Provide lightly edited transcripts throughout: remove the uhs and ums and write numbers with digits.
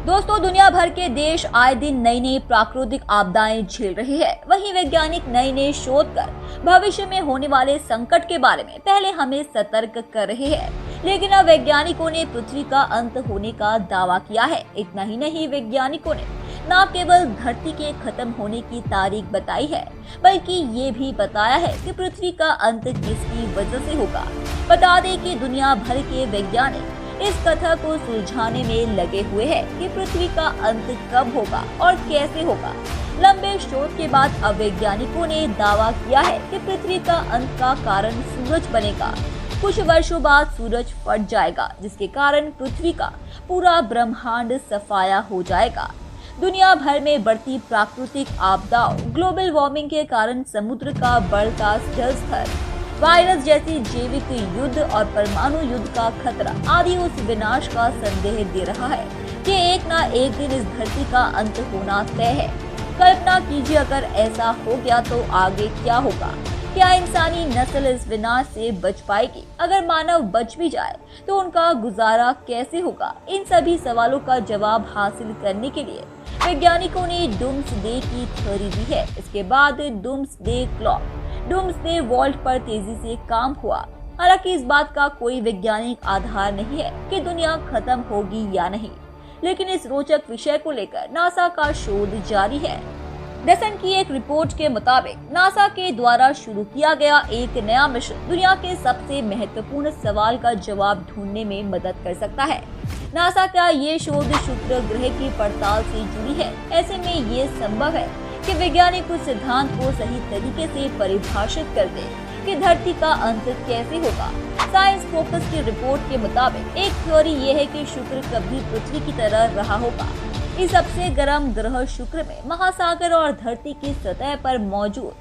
दोस्तों, दुनिया भर के देश आए दिन नई नई प्राकृतिक आपदाएं झेल रहे हैं। वहीं वैज्ञानिक नए नए शोध कर भविष्य में होने वाले संकट के बारे में पहले हमें सतर्क कर रहे हैं। लेकिन अब वैज्ञानिकों ने पृथ्वी का अंत होने का दावा किया है। इतना ही नहीं, वैज्ञानिकों ने न केवल धरती के खत्म होने की तारीख बताई है, बल्कि ये भी बताया है कि पृथ्वी का अंत किसकी वजह से होगा। बता दें कि दुनिया भर के वैज्ञानिक इस कथा को सुलझाने में लगे हुए हैं कि पृथ्वी का अंत कब होगा और कैसे होगा। लंबे शोध के बाद अब वैज्ञानिकों ने दावा किया है कि पृथ्वी का अंत का कारण सूरज बनेगा। कुछ वर्षों बाद सूरज फट जाएगा, जिसके कारण पृथ्वी का पूरा ब्रह्मांड सफाया हो जाएगा। दुनिया भर में बढ़ती प्राकृतिक आपदाओं, ग्लोबल वार्मिंग के कारण समुद्र का बढ़ता जल स्तर, वायरस जैसी जैविक युद्ध और परमाणु युद्ध का खतरा आदि उस विनाश का संदेह दे रहा है कि एक ना एक दिन इस धरती का अंत होना तय है। कल्पना कीजिए, अगर ऐसा हो गया तो आगे क्या होगा? क्या इंसानी नस्ल इस विनाश से बच पाएगी? अगर मानव बच भी जाए तो उनका गुजारा कैसे होगा? इन सभी सवालों का जवाब हासिल करने के लिए वैज्ञानिकों ने डूम्सडे की थ्योरी दी है। इसके बाद डूम्सडे क्लॉक, डूम्सडे वॉल्ट पर तेजी से काम हुआ। हालांकि इस बात का कोई वैज्ञानिक आधार नहीं है कि दुनिया खत्म होगी या नहीं, लेकिन इस रोचक विषय को लेकर नासा का शोध जारी है। द सन की एक रिपोर्ट के मुताबिक नासा के द्वारा शुरू किया गया एक नया मिशन दुनिया के सबसे महत्वपूर्ण सवाल का जवाब ढूंढने में मदद कर सकता है। नासा का ये शोध शुक्र ग्रह की पड़ताल से जुड़ी है। ऐसे में ये संभव है कि वैज्ञानिक उस सिद्धांत को सही तरीके से परिभाषित कर दे कि धरती का अंत कैसे होगा। साइंस फोकस की रिपोर्ट के मुताबिक एक थ्योरी ये है कि शुक्र कभी पृथ्वी की तरह रहा होगा। इस सबसे गर्म ग्रह शुक्र में महासागर और धरती की सतह पर मौजूद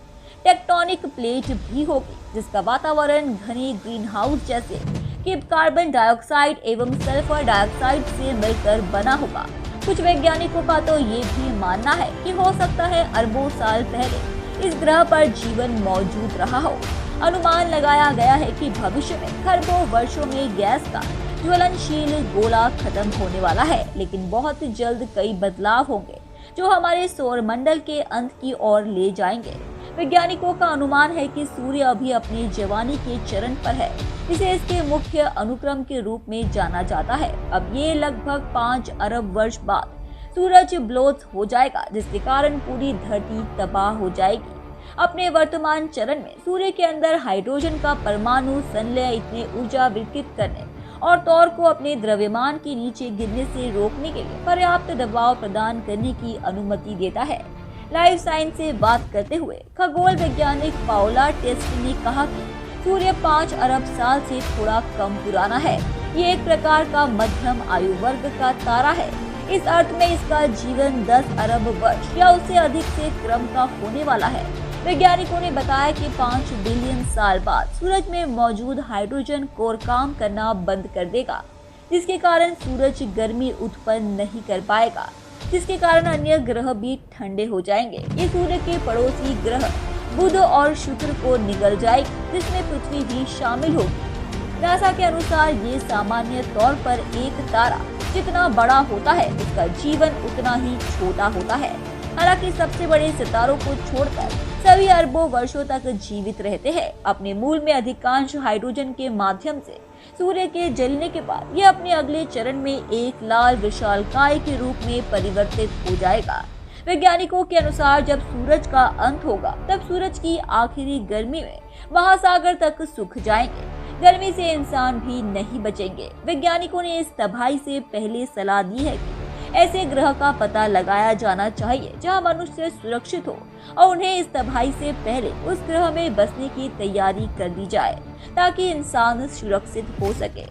टेक्टोनिक प्लेट भी होगी, जिसका वातावरण घने ग्रीन हाउस जैसे कि कार्बन डाइऑक्साइड एवं सल्फर डाइऑक्साइड से मिलकर बना होगा। कुछ वैज्ञानिकों का तो ये भी मानना है कि हो सकता है अरबों साल पहले इस ग्रह पर जीवन मौजूद रहा हो। अनुमान लगाया गया है कि भविष्य में खरबों वर्षों में गैस का ज्वलनशील गोला खत्म होने वाला है, लेकिन बहुत जल्द कई बदलाव होंगे जो हमारे सौर मंडल के अंत की ओर ले जाएंगे। वैज्ञानिकों का अनुमान है कि सूर्य अभी अपनी जवानी के चरण पर है, इसे इसके मुख्य अनुक्रम के रूप में जाना जाता है। अब ये लगभग 5 अरब वर्ष बाद सूरज ब्लोथ हो जाएगा, जिसके कारण पूरी धरती तबाह हो जाएगी। अपने वर्तमान चरण में सूर्य के अंदर हाइड्रोजन का परमाणु संलय इतने ऊर्जा विकसित करने और तौर को अपने द्रव्यमान के नीचे गिरने से रोकने के लिए पर्याप्त दबाव प्रदान करने की अनुमति देता है। लाइफ साइंस से बात करते हुए खगोल वैज्ञानिक पाओला टेस्ट ने कहा कि सूर्य 5 अरब साल से थोड़ा कम पुराना है। ये एक प्रकार का मध्यम आयु वर्ग का तारा है। इस अर्थ में इसका जीवन 10 अरब वर्ष या उससे अधिक से क्रम का होने वाला है। वैज्ञानिकों ने बताया कि 5 बिलियन साल बाद सूरज में मौजूद हाइड्रोजन कोर काम करना बंद कर देगा, जिसके कारण सूरज गर्मी उत्पन्न नहीं कर पाएगा, जिसके कारण अन्य ग्रह भी ठंडे हो जाएंगे। ये सूर्य के पड़ोसी ग्रह बुध और शुक्र को निगल जाएगी, जिसमें पृथ्वी भी शामिल होगी। नासा के अनुसार ये सामान्य तौर पर एक तारा जितना बड़ा होता है, उसका जीवन उतना ही छोटा होता है। हालांकि सबसे बड़े सितारों को छोड़कर सभी अरबों वर्षों तक जीवित रहते हैं। अपने मूल में अधिकांश हाइड्रोजन के माध्यम से सूर्य के जलने के बाद यह अपने अगले चरण में एक लाल विशालकाय के रूप में परिवर्तित हो जाएगा। वैज्ञानिकों के अनुसार जब सूरज का अंत होगा, तब सूरज की आखिरी गर्मी में महासागर तक सूख जाएंगे। गर्मी से इंसान भी नहीं बचेंगे। वैज्ञानिकों ने इस तबाही से पहले सलाह दी है कि ऐसे ग्रह का पता लगाया जाना चाहिए जहां मनुष्य सुरक्षित हो और उन्हें इस तबाही से पहले उस ग्रह में बसने की तैयारी कर दी जाए, ताकि इंसान सुरक्षित हो सके।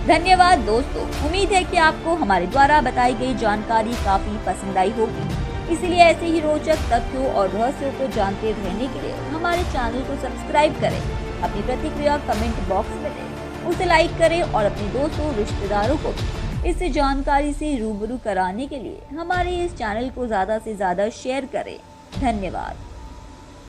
धन्यवाद दोस्तों, उम्मीद है कि आपको हमारे द्वारा बताई गई जानकारी काफी पसंद आई होगी। इसलिए ऐसे ही रोचक तथ्यों और रहस्यों को जानते रहने के लिए हमारे चैनल को सब्सक्राइब करें। अपनी प्रतिक्रिया कमेंट बॉक्स में दें, उसे लाइक करें और अपने दोस्तों रिश्तेदारों को इस जानकारी से रूबरू कराने के लिए हमारे इस चैनल को ज़्यादा से ज़्यादा शेयर करें। धन्यवाद।